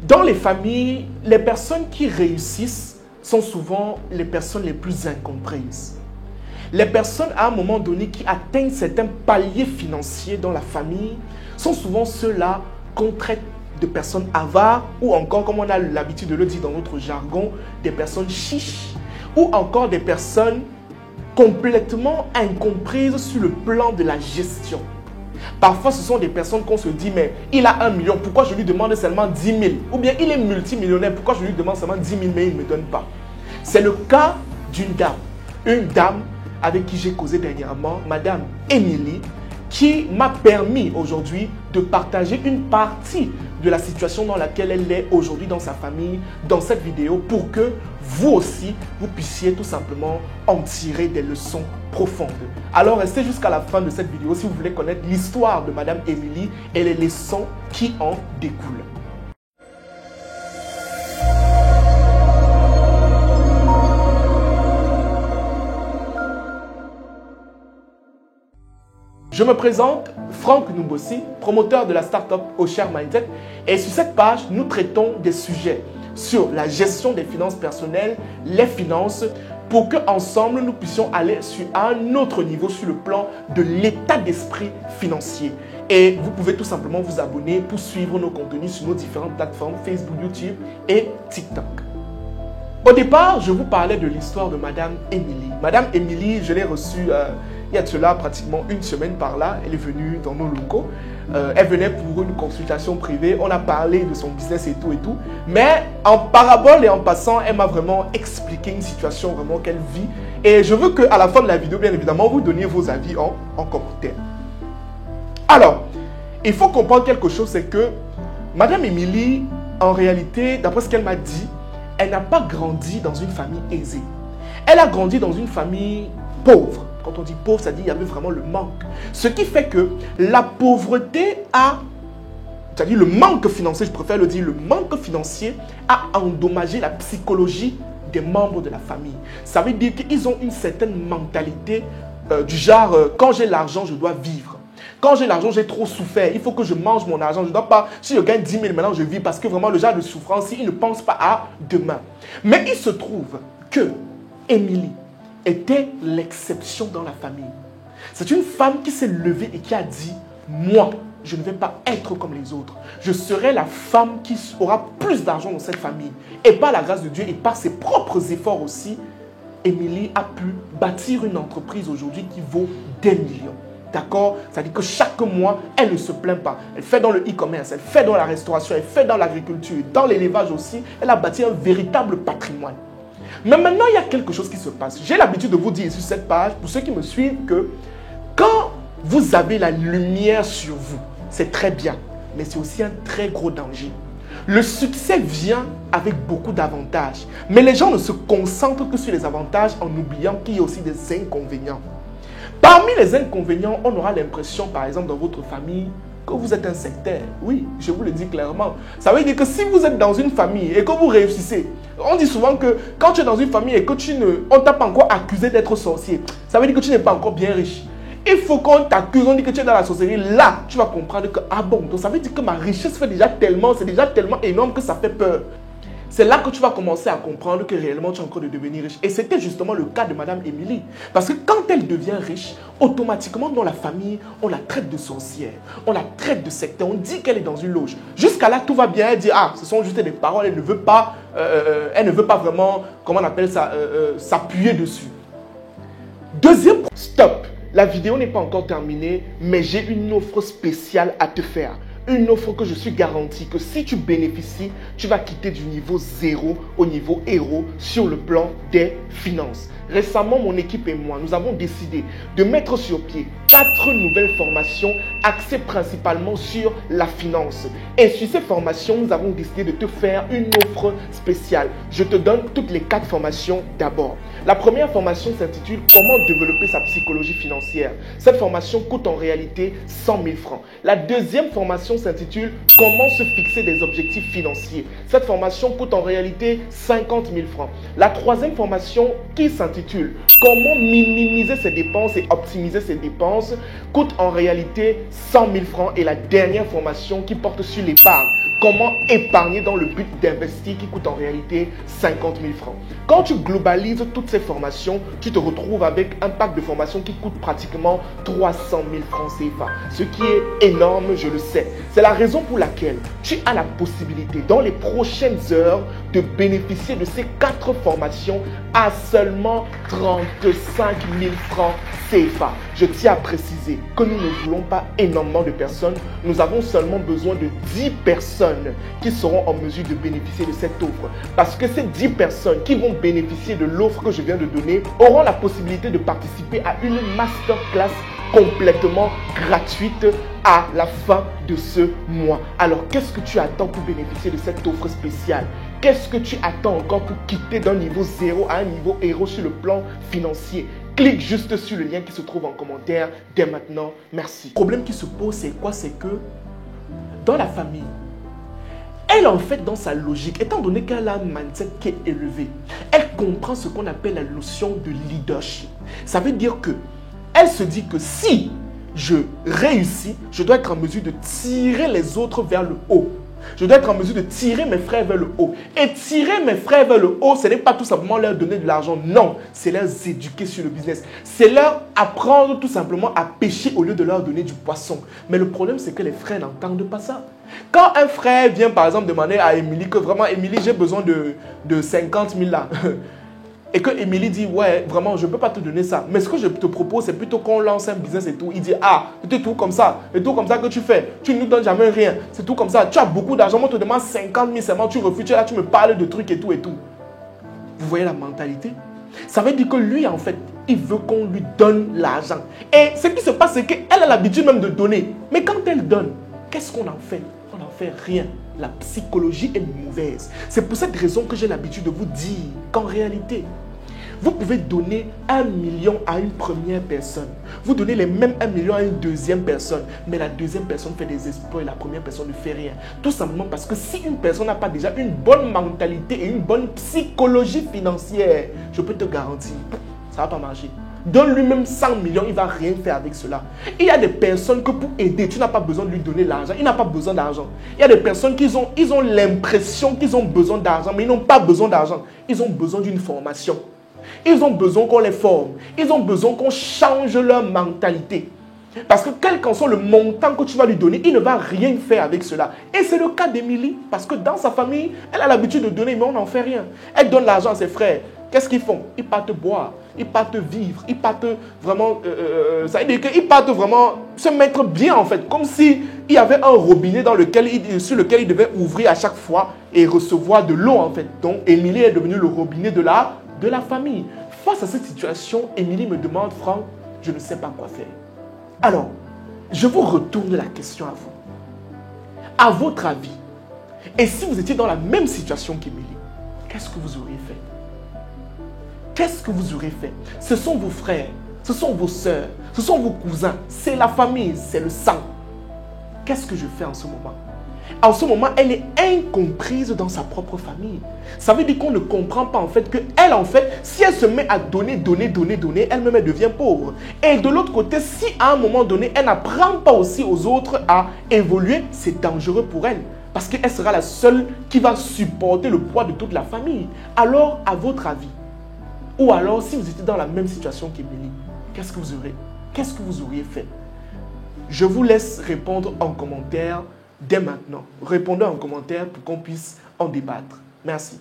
Dans les familles, les personnes qui réussissent sont souvent les personnes les plus incomprises. Les personnes à un moment donné qui atteignent certains paliers financiers dans la famille sont souvent ceux-là qu'on traite de personnes avares ou encore, comme on a l'habitude de le dire dans notre jargon, des personnes chiches ou encore des personnes complètement incomprises sur le plan de la gestion. Parfois, ce sont des personnes qu'on se dit, mais il a 1 million, pourquoi je lui demande seulement 10 000? Ou bien il est multimillionnaire, pourquoi je lui demande seulement 10 000, mais il ne me donne pas? C'est le cas d'une dame. Une dame avec qui j'ai causé dernièrement, Madame Émilie, qui m'a permis aujourd'hui de partager une partie de la situation dans laquelle elle est aujourd'hui dans sa famille, dans cette vidéo, pour que vous aussi, vous puissiez tout simplement en tirer des leçons profondes. Alors restez jusqu'à la fin de cette vidéo si vous voulez connaître l'histoire de Madame Émilie et les leçons qui en découlent. Je me présente, Franck Noubossi, promoteur de la start-up Osher Mindset, et sur cette page, nous traitons des sujets sur la gestion des finances personnelles, les finances, pour qu'ensemble nous puissions aller sur un autre niveau sur le plan de l'état d'esprit financier. Et vous pouvez tout simplement vous abonner pour suivre nos contenus sur nos différentes plateformes Facebook, YouTube et TikTok. Au départ, je vous parlais de l'histoire de Madame Émilie. Madame Émilie, je l'ai reçue il y a de cela pratiquement 1 semaine par là. Elle est venue dans nos locaux. Elle venait pour une consultation privée. On a parlé de son business et tout. Mais en parabole et en passant, elle m'a vraiment expliqué une situation vraiment qu'elle vit. Et je veux qu'à la fin de la vidéo, bien évidemment, vous donniez vos avis en commentaire. Alors, il faut comprendre quelque chose, c'est que Madame Émilie, en réalité, d'après ce qu'elle m'a dit, elle n'a pas grandi dans une famille aisée. Elle a grandi dans une famille pauvre. Quand on dit pauvre, ça dit qu'il y avait vraiment le manque. Ce qui fait que la pauvreté c'est-à-dire le manque financier, je préfère le dire, le manque financier a endommagé la psychologie des membres de la famille. Ça veut dire qu'ils ont une certaine mentalité du genre, quand j'ai l'argent, je dois vivre. Quand j'ai l'argent, j'ai trop souffert. Il faut que je mange mon argent. Je ne dois pas, si je gagne 10 000, maintenant je vis parce que vraiment le genre de souffrance, il ne pense pas à demain. Mais il se trouve que Émilie était l'exception dans la famille. C'est une femme qui s'est levée et qui a dit, moi, je ne vais pas être comme les autres. Je serai la femme qui aura plus d'argent dans cette famille. Et par la grâce de Dieu et par ses propres efforts aussi, Émilie a pu bâtir une entreprise aujourd'hui qui vaut des millions. D'accord? C'est-à-dire que chaque mois, elle ne se plaint pas. Elle fait dans le e-commerce, elle fait dans la restauration, elle fait dans l'agriculture, dans l'élevage aussi. Elle a bâti un véritable patrimoine. Mais maintenant, il y a quelque chose qui se passe. J'ai l'habitude de vous dire sur cette page, pour ceux qui me suivent, que quand vous avez la lumière sur vous, c'est très bien, mais c'est aussi un très gros danger. Le succès vient avec beaucoup d'avantages, mais les gens ne se concentrent que sur les avantages en oubliant qu'il y a aussi des inconvénients. Parmi les inconvénients, on aura l'impression, par exemple, dans votre famille, que vous êtes un sectaire. Oui, je vous le dis clairement. Ça veut dire que si vous êtes dans une famille et que vous réussissez, on dit souvent que quand tu es dans une famille et que on ne t'a pas encore accusé d'être sorcier, ça veut dire que tu n'es pas encore bien riche. Il faut qu'on t'accuse, on dit que tu es dans la sorcellerie. Là, tu vas comprendre que, ah bon, donc ça veut dire que ma richesse fait déjà tellement, c'est déjà tellement énorme que ça fait peur. C'est là que tu vas commencer à comprendre que réellement tu es en train de devenir riche. Et c'était justement le cas de Madame Émilie. Parce que quand elle devient riche, automatiquement dans la famille, on la traite de sorcière, on la traite de sectaire, on dit qu'elle est dans une loge. Jusqu'à là, tout va bien. Elle dit, ah, ce sont juste des paroles, elle ne veut pas vraiment, comment on appelle ça, s'appuyer dessus. Deuxième, stop. La vidéo n'est pas encore terminée, mais j'ai une offre spéciale à te faire. Une offre que je suis garantie que si tu bénéficies, tu vas quitter du niveau 0 au niveau héros sur le plan des finances. Récemment, mon équipe et moi, nous avons décidé de mettre sur pied 4 nouvelles formations axées principalement sur la finance. Et sur ces formations, nous avons décidé de te faire une offre spéciale. Je te donne toutes les 4 formations d'abord. La première formation s'intitule « Comment développer sa psychologie financière ». Cette formation coûte en réalité 100 000 francs. La deuxième formation s'intitule « Comment se fixer des objectifs financiers ». Cette formation coûte en réalité 50 000 francs. La troisième formation qui s'intitule « Comment minimiser ses dépenses et optimiser ses dépenses » coûte en réalité 100 000 francs. Et la dernière formation qui porte sur l'épargne comment épargner dans le but d'investir qui coûte en réalité 50 000 francs. Quand tu globalises toutes ces formations, tu te retrouves avec un pack de formation qui coûte pratiquement 300 000 francs CFA. Ce qui est énorme, je le sais. C'est la raison pour laquelle tu as la possibilité dans les prochaines heures de bénéficier de ces 4 formations à seulement 35 000 francs CFA. Je tiens à préciser que nous ne voulons pas énormément de personnes. Nous avons seulement besoin de 10 personnes qui seront en mesure de bénéficier de cette offre. Parce que ces 10 personnes qui vont bénéficier de l'offre que je viens de donner auront la possibilité de participer à une masterclass complètement gratuite à la fin de ce mois. Alors, qu'est-ce que tu attends pour bénéficier de cette offre spéciale? Qu'est-ce que tu attends encore pour quitter d'un niveau 0 à un niveau héros sur le plan financier? Clique juste sur le lien qui se trouve en commentaire dès maintenant. Merci. Le problème qui se pose, c'est quoi? C'est que dans la famille, elle, en fait, dans sa logique, étant donné qu'elle a un mindset qui est élevé, elle comprend ce qu'on appelle la notion de leadership. Ça veut dire que elle se dit que si je réussis, je dois être en mesure de tirer les autres vers le haut. Je dois être en mesure de tirer mes frères vers le haut. Et tirer mes frères vers le haut, ce n'est pas tout simplement leur donner de l'argent. Non, c'est leur éduquer sur le business. C'est leur apprendre tout simplement à pêcher au lieu de leur donner du poisson. Mais le problème, c'est que les frères n'entendent pas ça. Quand un frère vient par exemple demander à Émilie que vraiment, Émilie, j'ai besoin de 50 000 là. Et que Émilie dit, ouais, vraiment, je ne peux pas te donner ça. Mais ce que je te propose, c'est plutôt qu'on lance un business et tout. Il dit, ah, c'est tout comme ça. Et tout comme ça que tu fais. Tu ne nous donnes jamais rien. C'est tout comme ça. Tu as beaucoup d'argent. Moi, on te demande 50 000 seulement. Tu refuses. Là, tu me parles de trucs et tout et tout. Vous voyez la mentalité? Ça veut dire que lui, en fait, il veut qu'on lui donne l'argent. Et ce qui se passe, c'est qu'elle a l'habitude même de donner. Mais quand elle donne, qu'est-ce qu'on en fait? On n'en fait rien. La psychologie est mauvaise. C'est pour cette raison que j'ai l'habitude de vous dire qu'en réalité, vous pouvez donner 1 million à une première personne. Vous donnez les mêmes 1 million à une deuxième personne. Mais la deuxième personne fait des exploits et la première personne ne fait rien. Tout simplement parce que si une personne n'a pas déjà une bonne mentalité et une bonne psychologie financière, je peux te garantir, ça ne va pas marcher. Donne lui-même 100 millions, il ne va rien faire avec cela. Il y a des personnes que pour aider, tu n'as pas besoin de lui donner l'argent. Il n'a pas besoin d'argent. Il y a des personnes qui ont l'impression qu'ils ont besoin d'argent, mais ils n'ont pas besoin d'argent. Ils ont besoin d'une formation. Ils ont besoin qu'on les forme. Ils ont besoin qu'on change leur mentalité. Parce que quel qu'en soit le montant que tu vas lui donner, il ne va rien faire avec cela. Et c'est le cas d'Émilie. Parce que dans sa famille, elle a l'habitude de donner, mais on n'en fait rien. Elle donne l'argent à ses frères. Qu'est-ce qu'ils font? Ils partent boire, ils partent vivre, ils partent vraiment, ça veut dire qu'ils partent vraiment se mettre bien en fait, comme s'il y avait un robinet sur lequel ils devaient ouvrir à chaque fois et recevoir de l'eau en fait. Donc Émilie est devenue le robinet de la famille. Face à cette situation, Émilie me demande, Franck, je ne sais pas quoi faire. Alors, je vous retourne la question à vous. À votre avis, et si vous étiez dans la même situation qu'Émilie, qu'est-ce que vous auriez fait? Qu'est-ce que vous aurez fait? Ce sont vos frères, ce sont vos sœurs, ce sont vos cousins, c'est la famille, c'est le sang. Qu'est-ce que je fais en ce moment? En ce moment, elle est incomprise dans sa propre famille. Ça veut dire qu'on ne comprend pas en fait qu'elle, en fait, si elle se met à donner, elle-même elle devient pauvre. Et de l'autre côté, si à un moment donné, elle n'apprend pas aussi aux autres à évoluer, c'est dangereux pour elle. Parce qu'elle sera la seule qui va supporter le poids de toute la famille. Alors, à votre avis, ou alors, si vous étiez dans la même situation qu'Émilie, qu'est-ce que vous auriez fait? Je vous laisse répondre en commentaire dès maintenant. Répondez en commentaire pour qu'on puisse en débattre. Merci.